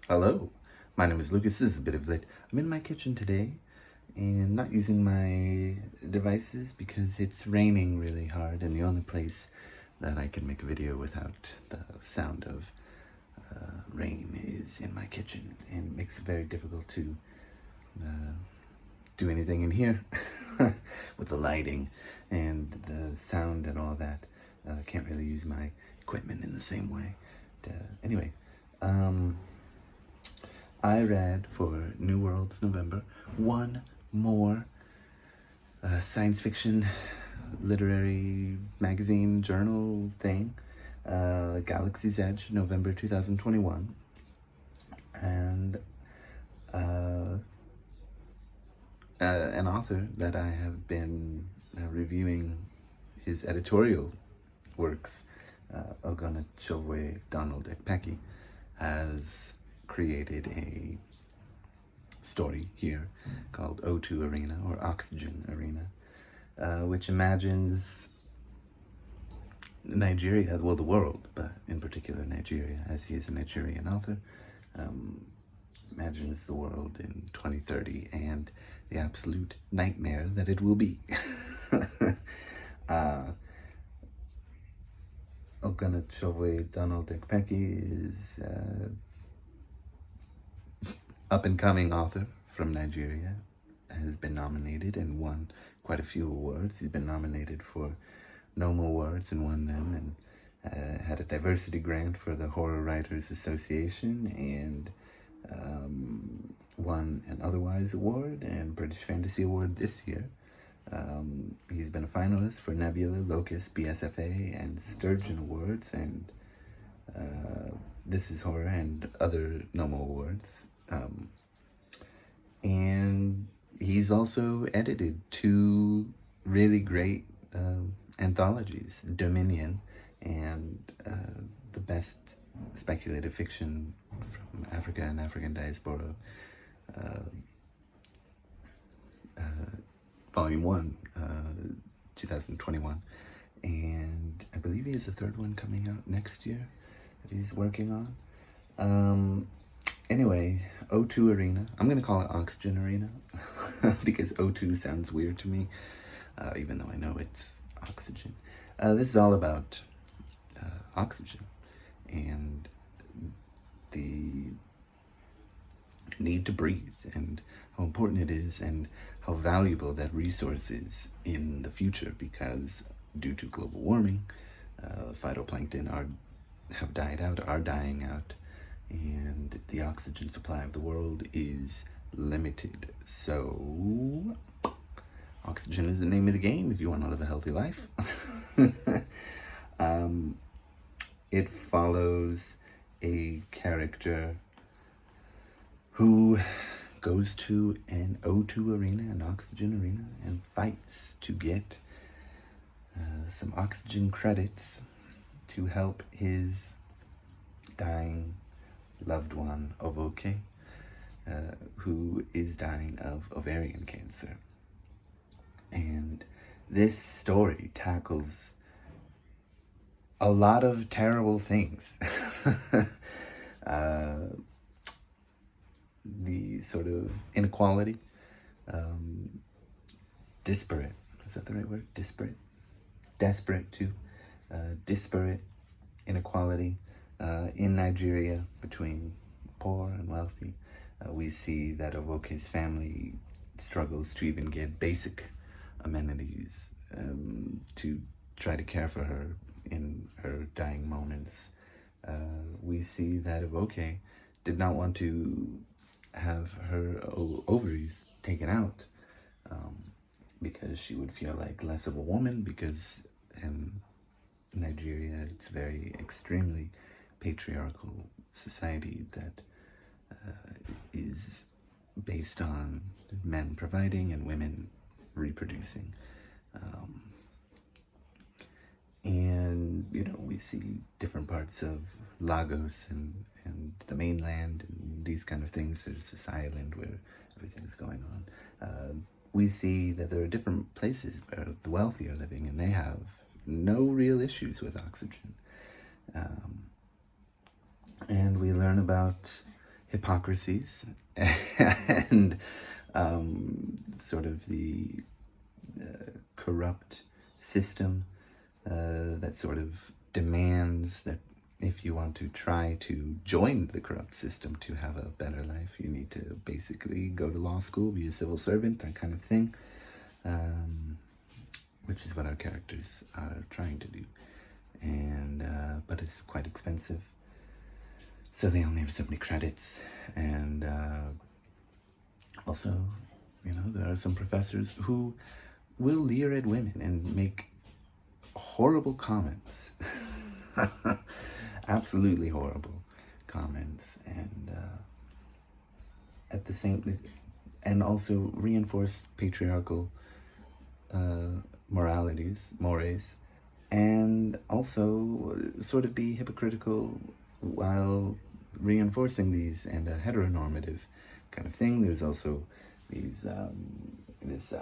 Hello, my name is Lucas. This is a bit of late. I'm in my kitchen today and not using my devices because it's raining really hard, and the only place that I can make a video without the sound of rain is in my kitchen, and it makes it very difficult to do anything in here with the lighting and the sound and all that. Can't really use my equipment in the same way. Anyway, I read for New Worlds November one more science fiction literary magazine journal thing, Galaxy's Edge, November 2021. And an author that I have been reviewing his editorial works, Oghenechovwe Donald Ekpeki, has created a story here called O2 Arena, or Oxygen Arena, which imagines Nigeria, well, the world, but in particular Nigeria, as he is a Nigerian author, imagines the world in 2030 and the absolute nightmare that it will be. Oghenechovwe Donald Ekpeki is up-and-coming author from Nigeria, has been nominated and won quite a few awards. He's been nominated for Noma Awards and won them, and had a diversity grant for the Horror Writers Association, and won an Otherwise Award and British Fantasy Award this year. He's been a finalist for Nebula, Locust, BSFA, and Sturgeon Awards, and This Is Horror and other Noma Awards. And he's also edited two really great anthologies, Dominion and The Best Speculative Fiction from Africa and African Diaspora, Volume 1, 2021. And I believe he has a third one coming out next year that he's working on. Anyway, O2 Arena. I'm going to call it Oxygen Arena because O2 sounds weird to me, even though I know it's oxygen. This is all about oxygen and the need to breathe, and how important it is, and how valuable that resource is in the future, because due to global warming, phytoplankton have died out, are dying out, and the oxygen supply of the world is limited. So oxygen is the name of the game if you want to live a healthy life. It follows a character who goes to an O2 arena, an oxygen arena, and fights to get some oxygen credits to help his dying loved one, Ovoke, who is dying of ovarian cancer. And this story tackles a lot of terrible things. The sort of inequality, disparate, is that the right word? Disparate? Desperate too. Disparate inequality in Nigeria between poor and wealthy. We see that Ovoke's family struggles to even get basic amenities to try to care for her in her dying moments. We see that Ovoke did not want to have her ovaries taken out because she would feel like less of a woman, because in Nigeria it's very extremely patriarchal society that is based on men providing and women reproducing. And, we see different parts of Lagos and the mainland and these kind of things. There's this island where everything's going on. We see that there are different places where the wealthy are living and they have no real issues with oxygen. And we learn about hypocrisies and sort of the corrupt system that sort of demands that if you want to try to join the corrupt system to have a better life, you need to basically go to law school, be a civil servant, that kind of thing, which is what our characters are trying to do. And but it's quite expensive, so they only have so many credits. And also, you know, there are some professors who will leer at women and make horrible comments. Absolutely horrible comments, and at the same, and also reinforce patriarchal mores, and also sort of be hypocritical while reinforcing these, and a heteronormative kind of thing. There's also these this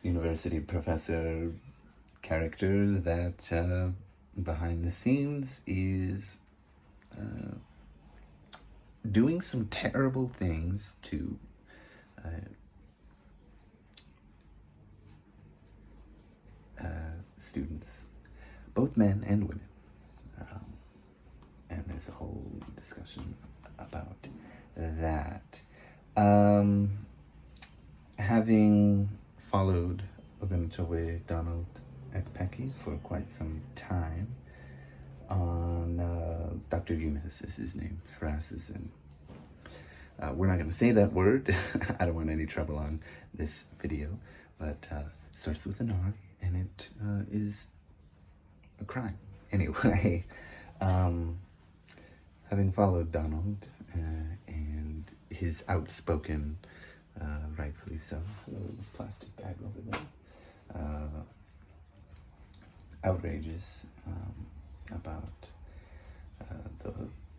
university professor character that behind the scenes is doing some terrible things to students, both men and women. And there's a whole discussion about that. Having followed Oghenechovwe Donald Ekpeki for quite some time on Dr. Eunice is his name, harasses, and we're not going to say that word. I don't want any trouble on this video, but starts with an R, and it is a crime. Anyway, having followed Donald and his outspoken, rightfully so, a little plastic bag over there, outrageous about the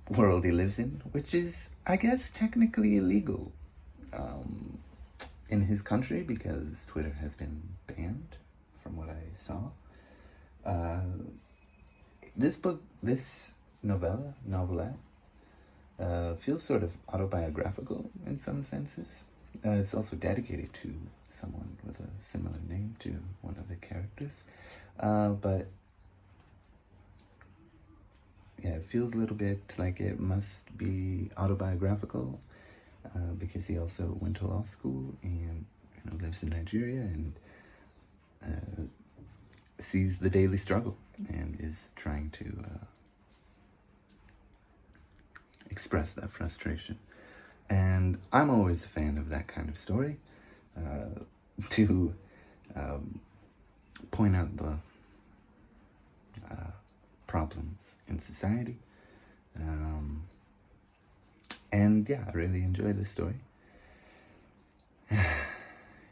world he lives in, which is, I guess, technically illegal in his country because Twitter has been banned, from what I saw. This novelette, feels sort of autobiographical in some senses. It's also dedicated to someone with a similar name to one of the characters. But yeah, it feels a little bit like it must be autobiographical because he also went to law school and, you know, lives in Nigeria and sees the daily struggle and is trying to express that frustration. And I'm always a fan of that kind of story, to point out the problems in society. And yeah, I really enjoy this story.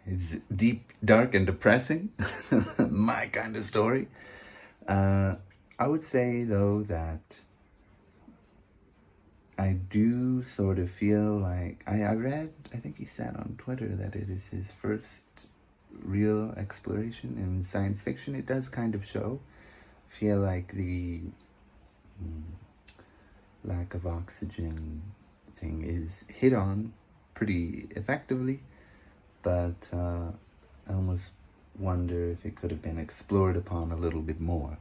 It's deep, dark, and depressing. My kind of story. I would say, though, that I do sort of feel like, I read, I think he said on Twitter that it is his first real exploration in science fiction. It does kind of show. Feel like the lack of oxygen thing is hit on pretty effectively, but I almost wonder if it could have been explored upon a little bit more,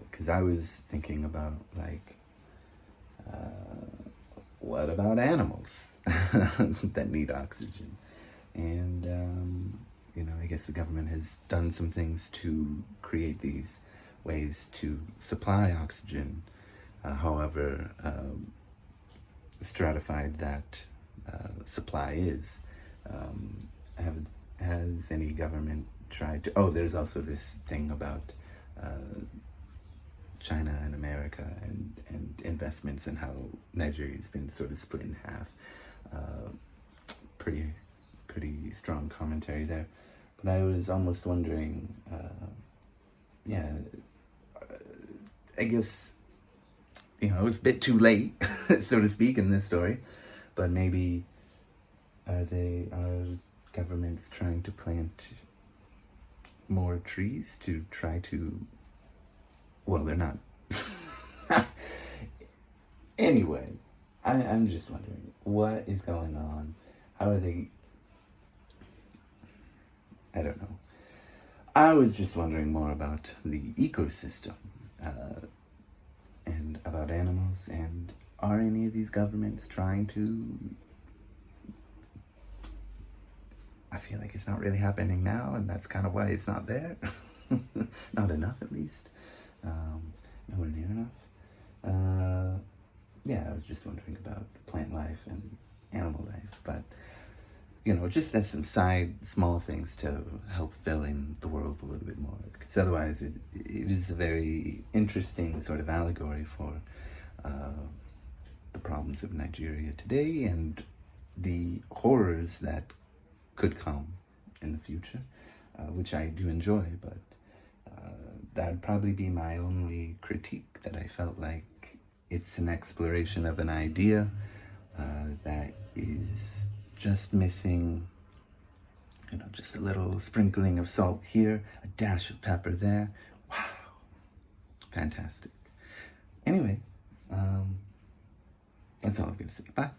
because I was thinking about, like, what about animals that need oxygen? And, you know, I guess the government has done some things to create these ways to supply oxygen. However, stratified that supply is. Has any government tried to... Oh, there's also this thing about China and America and investments and how Nigeria's been sort of split in half. Pretty strong commentary there. But I was almost wondering, I guess, you know, it's a bit too late, so to speak, in this story, but maybe are governments trying to plant more trees to try to... Well, they're not. Anyway, I'm just wondering, what is going on? How are they... I don't know. I was just wondering more about the ecosystem, and about animals, and are any of these governments trying to... I feel like it's not really happening now, and that's kind of why it's not there. Not enough, at least. Nowhere near enough. Yeah, I was just wondering about plant life and animal life, but, you know, just as some small things to help fill in the world a little bit more, because otherwise it is a very interesting sort of allegory for the problems of Nigeria today and the horrors that could come in the future, which I do enjoy, but that'd probably be my only critique, that I felt like it's an exploration of an idea that is just missing, you know, just a little sprinkling of salt here, a dash of pepper there. Wow, fantastic. Anyway, that's all I'm gonna say. Bye.